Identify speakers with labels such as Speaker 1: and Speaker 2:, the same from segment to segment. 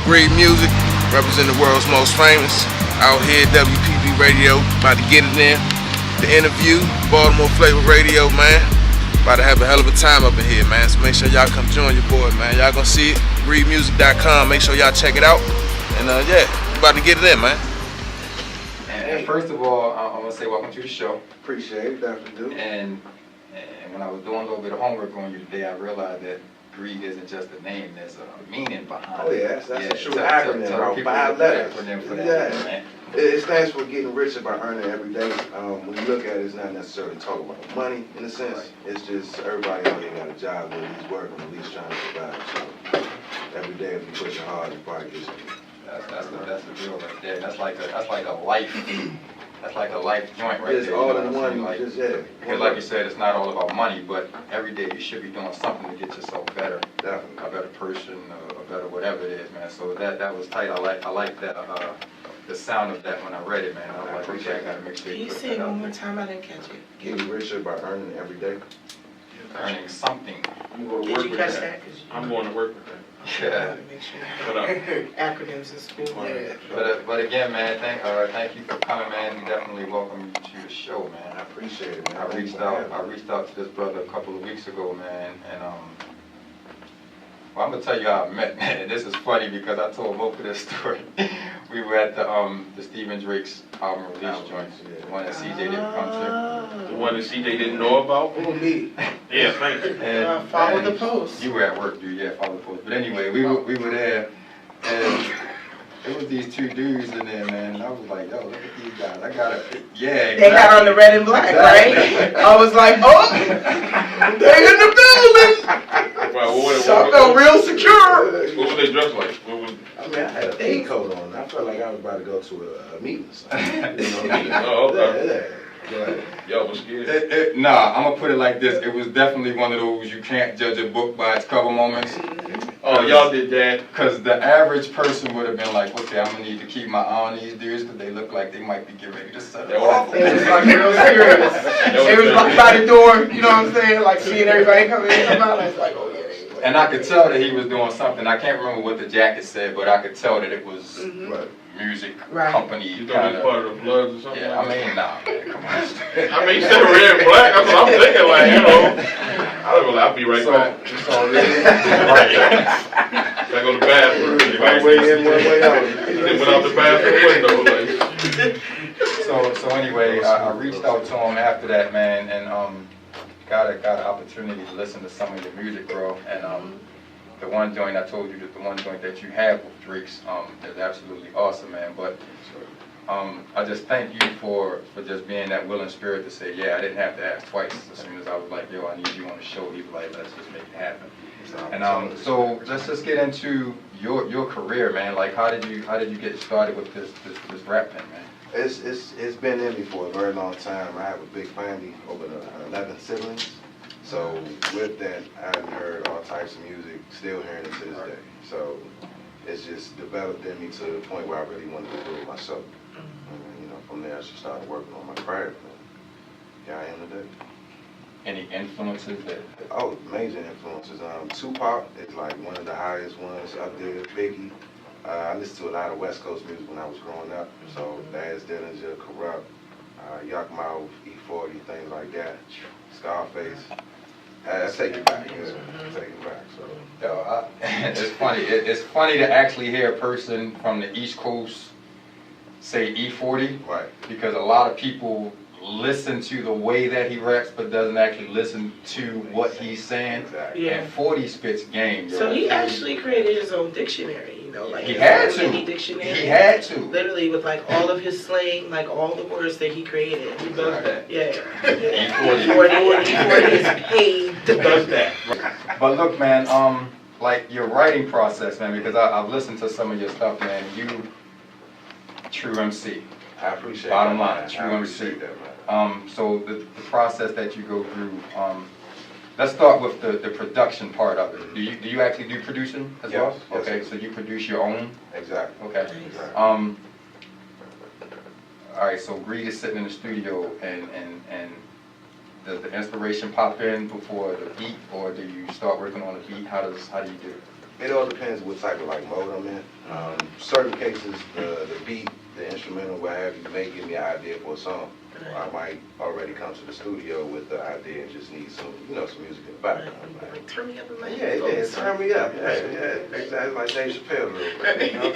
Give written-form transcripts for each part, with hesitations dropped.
Speaker 1: GreedMusik, representing the world's most famous. Out here at WPBRadio, about to get it in. The interview, Baltimore Flava Radio, man. About to have a hell of a time up in here, man. So make sure y'all come join your boy, man. Y'all gonna see it, GreedMusik.com. Make sure y'all check it out. And yeah, about to get it in, man.
Speaker 2: And first of all, I want to say welcome to the show.
Speaker 1: Appreciate it, definitely do.
Speaker 2: And when I was doing a little bit of homework on you today, I realized that Greed isn't just a name, there's a meaning behind it.
Speaker 1: Oh yeah, that's a true acronym, bro. 5 letters.
Speaker 2: Acronym for that,
Speaker 1: yeah.
Speaker 2: Man.
Speaker 1: It stands for getting richer by earning every day. When you look at it, it's not necessarily talking about money in a sense. Right. It's just everybody out here got a job, or at least working, at least trying to survive. So every day if you push it hard, you probably get something.
Speaker 2: That's the deal right there. That's like a life. That's like a life joint right
Speaker 1: it's
Speaker 2: there.
Speaker 1: It's all in one. Like,
Speaker 2: because like you said, it's not all about money, but every day you should be doing something to get yourself better.
Speaker 1: Definitely.
Speaker 2: A better person, a better whatever it is, man. So that was tight. I like that. The sound of that when I read it, man. I was like, okay, I gotta make sure you put that out.
Speaker 3: Can you say it one more time? I didn't catch it.
Speaker 1: Getting richer by earning every day.
Speaker 2: Earning something.
Speaker 4: I'm going to
Speaker 3: Did
Speaker 4: work
Speaker 3: you
Speaker 4: with
Speaker 3: catch
Speaker 4: that.
Speaker 3: that?
Speaker 4: I'm going to work with that.
Speaker 2: Yeah.
Speaker 3: Make sure you have acronyms in school.
Speaker 2: But again, man, thank you for coming, man. We definitely welcome you to the show, man.
Speaker 1: I appreciate it, man.
Speaker 2: I reached out to this brother a couple of weeks ago, man, and well, I'm gonna tell you how I met, man. This is funny because I told Mocha this story. We were at the Stephen Drake's album release joint, the one that CJ didn't come to.
Speaker 4: The one that CJ didn't know about?
Speaker 1: Who, me?
Speaker 4: Yeah, thank you.
Speaker 2: And,
Speaker 3: follow the post.
Speaker 2: You were at work, dude. Yeah, follow the post. But anyway, we were there, and it was these two dudes in there, man. And I was like, yo, look at these guys. I got it. Yeah, exactly.
Speaker 3: They got on the red and black, right? I was like, oh, they're in the building. So I felt real secure.
Speaker 4: What were they dressed like?
Speaker 1: I mean, I had a pink coat on. I felt like I was about to go to a meeting or something.
Speaker 4: Oh, okay.
Speaker 1: Yeah.
Speaker 4: Y'all was scared?
Speaker 2: Nah, I'm gonna put it like this. It was definitely one of those you can't judge a book by its cover moments.
Speaker 4: Oh, y'all did that?
Speaker 2: Because the average person would have been like, okay, I'm gonna need to keep my eye on these dudes because they look like they might be getting ready to set it off.
Speaker 3: It was like real serious. It was like by the door, you know what I'm saying? Like seeing everybody come in and come out. I was like, oh yeah.
Speaker 2: And I could tell that he was doing something. I can't remember what the jacket said, but I could tell that it was music company.
Speaker 4: You thought it was part of the Bloods or something?
Speaker 2: Yeah, I mean, nah, man, come on.
Speaker 4: I mean, you said red and black. That's what I'm thinking, like, you know. I'll be right back. Gotta go to the bathroom.
Speaker 1: One way in, one way out.
Speaker 4: They went out the bathroom window. Like.
Speaker 2: So anyway, I reached out to him after that, man, and got an opportunity to listen to some of your music, bro. And the one joint I told you, that the one joint that you have with Drake's is absolutely awesome, man. But I just thank you for just being that willing spirit to say, yeah, I didn't have to ask twice. As soon as I was like, yo, I need you on the show, he was like, let's just make it happen. And so let's just get into your career, man. Like, how did you get started with this rap thing, man?
Speaker 1: It's been in me for a very long time. I have a big family, over 11 siblings. So with that, I've heard all types of music, still hearing it to this day. So it's just developed in me to the point where I really wanted to do it myself. And, you know, from there I just started working on my craft. And here I am today.
Speaker 2: Any influences that?
Speaker 1: Oh, major influences. Tupac is like one of the highest ones up there. Biggie. I listened to a lot of West Coast music when I was growing up. So Daz Dillinger, Corrupt, Yuck Mouth, E40, things like that. Scarface. I take it back. Yeah, take it back. So.
Speaker 2: Yo, it's funny. It's funny to actually hear a person from the East Coast say E40,
Speaker 1: right?
Speaker 2: Because a lot of people listen to the way that he raps, but doesn't actually listen to what he's saying.
Speaker 1: Exactly.
Speaker 3: Yeah.
Speaker 2: And 40 spits game.
Speaker 3: So he actually created his own dictionary, you know, like
Speaker 2: he had to.
Speaker 3: Dictionary.
Speaker 2: He had to.
Speaker 3: Literally with like all of his slang, like all the words that he created. He does that. Yeah. E40 is paid to does that.
Speaker 2: But look, man, like your writing process, man, because I've listened to some of your stuff, man. You true MC.
Speaker 1: I appreciate
Speaker 2: Bottom
Speaker 1: that.
Speaker 2: line, true
Speaker 1: I
Speaker 2: MC.
Speaker 1: appreciate that, man.
Speaker 2: So the process that you go through, let's start with the production part of it. Do you actually do producing as well?
Speaker 1: Yes.
Speaker 2: Okay, so you produce your own?
Speaker 1: Exactly.
Speaker 2: Okay.
Speaker 1: Exactly.
Speaker 2: All right, so Greed is sitting in the studio and Does the inspiration pop in before the beat, or do you start working on the beat? How do you do it?
Speaker 1: It all depends what type of like mode I'm in. Certain cases, the beat, the instrumental, what have you, may give me an idea for a song. Or I might already come to the studio with the idea and just need some, some music in the background.
Speaker 3: Like, turn me up in my
Speaker 1: Yeah, turn me up. Yeah, exactly like Dave Chappelle a little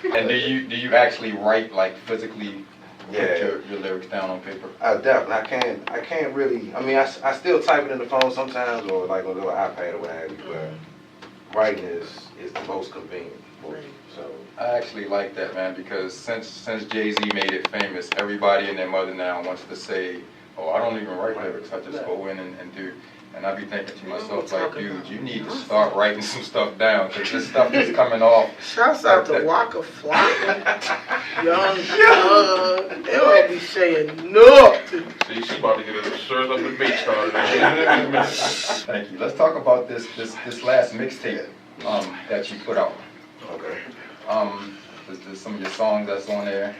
Speaker 1: bit.
Speaker 2: And do you actually write, like, physically?
Speaker 1: Yeah.
Speaker 2: Put your lyrics down on paper?
Speaker 1: Definitely. I can't really. I mean, I still type it in the phone sometimes, or like on a little iPad or what have you. But writing is the most convenient for me. So
Speaker 2: I actually like that, man, because since Jay-Z made it famous, everybody and their mother now wants to say, "Oh, I don't even write lyrics. I just go in and do." And I be thinking to myself, like, dude, you need to start writing some stuff down, because this stuff is coming off.
Speaker 3: Shouts out to Waka Flava, Young Thug. They all be saying no.
Speaker 4: See, she about to get a stirred up debate started.
Speaker 2: Thank you. Let's talk about this last mixtape that you put out.
Speaker 1: okay.
Speaker 2: There's some of your songs that's on there,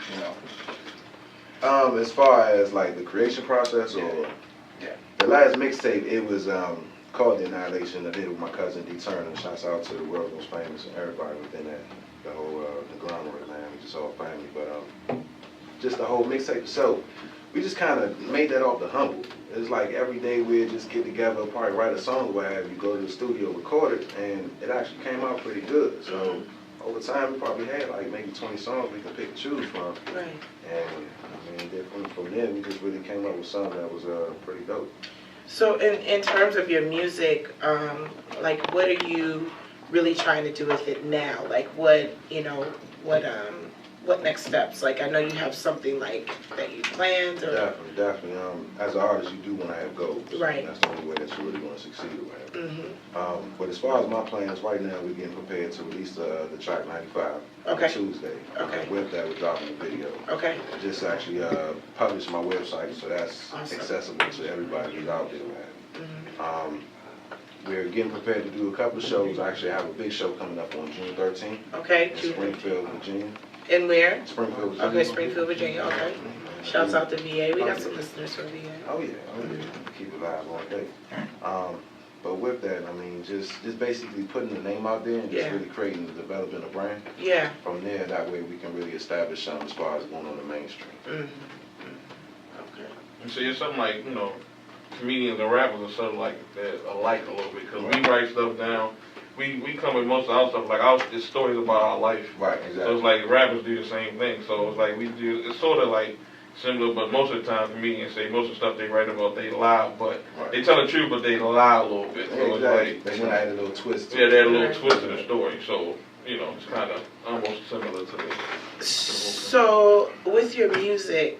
Speaker 1: As far as like the creation process, or the last mixtape, it was called The Annihilation. I did it with my cousin D Turner. Shouts out to the world's most famous and everybody within that, the whole conglomerate, man. We just all family, but just the whole mixtape itself, we just kind of made that off the humble. It was like every day we'd just get together, probably write a song, or have you go to the studio, record it, and it actually came out pretty good. So over time, we probably had like maybe 20 songs we could pick and choose from.
Speaker 3: Right.
Speaker 1: And I mean, from there, we just really came up with something that was pretty dope.
Speaker 3: So in terms of your music, like what are you really trying to do with it now? Like what next steps? Like I know you have something like that you planned or
Speaker 1: Definitely. As an artist, you do want to have goals.
Speaker 3: Right.
Speaker 1: That's the only way that you really want to succeed or whatever. But as far as my plans, right now we're getting prepared to release the track 95 on Tuesday.
Speaker 3: Okay.
Speaker 1: With that, we're dropping a video.
Speaker 3: Okay.
Speaker 1: Just actually publish my website, so that's accessible to everybody who's out there, man. We're getting prepared to do a couple of shows. I actually have a big show coming up on June 13th.
Speaker 3: Okay.
Speaker 1: In Springfield, Virginia.
Speaker 3: And where?
Speaker 1: Springfield, Virginia.
Speaker 3: Okay, Springfield, Virginia. Okay. Shouts out to VA. We got some listeners from VA.
Speaker 1: Oh yeah. Keep it live all day. But with that, I mean, just basically putting the name out there and just really creating the developing a brand.
Speaker 3: Yeah.
Speaker 1: From there, that way we can really establish something as far as going on the mainstream.
Speaker 3: Okay.
Speaker 4: And see, it's something like, comedians and rappers are sort of like alike a little bit, because we write stuff down. We come with most of our stuff, like it's stories about our life.
Speaker 1: Right, exactly.
Speaker 4: So it's like rappers do the same thing. So it's like it's sort of like similar, but most of the time comedians say most of the stuff they write about, they lie, but they tell the truth, but they lie a little bit. So
Speaker 1: it's like they want to add a little twist to it.
Speaker 4: Yeah, they add a little twist to the story. So, it's kind of almost similar to this.
Speaker 3: So with your music,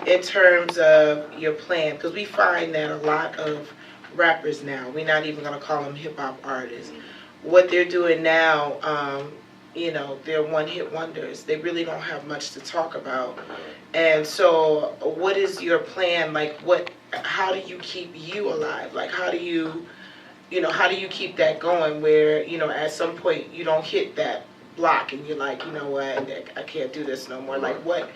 Speaker 3: in terms of your plan, because we find that a lot of rappers now, we're not even going to call them hip-hop artists, what they're doing now, they're one-hit wonders. They really don't have much to talk about. And so what is your plan? Like, how do you keep you alive? Like, how do you keep that going where, at some point you don't hit that block and you're like, you know what, I can't do this no more. Like, what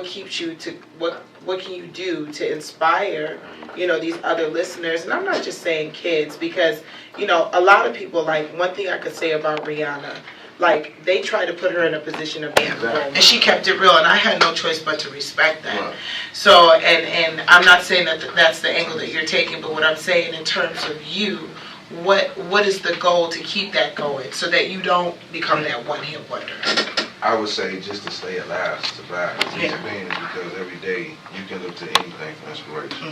Speaker 3: keeps you what can you do to inspire, these other listeners? And I'm not just saying kids, because, a lot of people, like, one thing I could say about Rihanna, like, they tried to put her in a position of being home, and she kept it real, and I had no choice but to respect that. Right. So, and I'm not saying that that's the angle that you're taking, but what I'm saying in terms of you, what is the goal to keep that going so that you don't become that one-hit wonder?
Speaker 1: I would say just to stay alive, survive. The reason being is because every day you can look to anything for inspiration.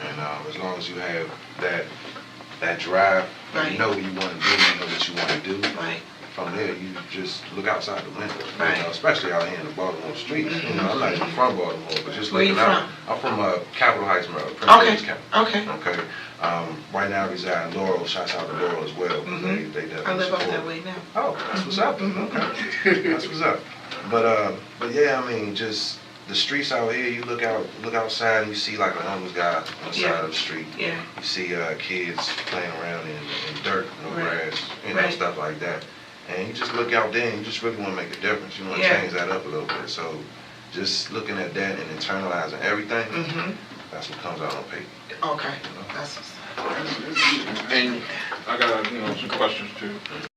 Speaker 1: And as long as you have that drive, you know what you want to do, you know what you want to do. Right. From there, you just look outside the window. Right. Especially out here in the Baltimore streets. I'm not even from Baltimore, but just looking out. I'm from Capitol Heights, Maryland. Okay. Right now I reside in Laurel. Shouts out to Laurel as well. They definitely
Speaker 3: I live up that way now.
Speaker 1: Oh, that's what's up. Okay. That's what's up. But yeah, I mean, just the streets out here. You look outside and you see like a homeless guy on the side of the street. Yeah. You see kids playing around in dirt, no grass, stuff like that. And you just look out there and you just really want to make a difference. You want to change that up a little bit. So just looking at that and internalizing everything, that's what comes out on paper.
Speaker 3: Okay. That's
Speaker 4: And I got some questions too.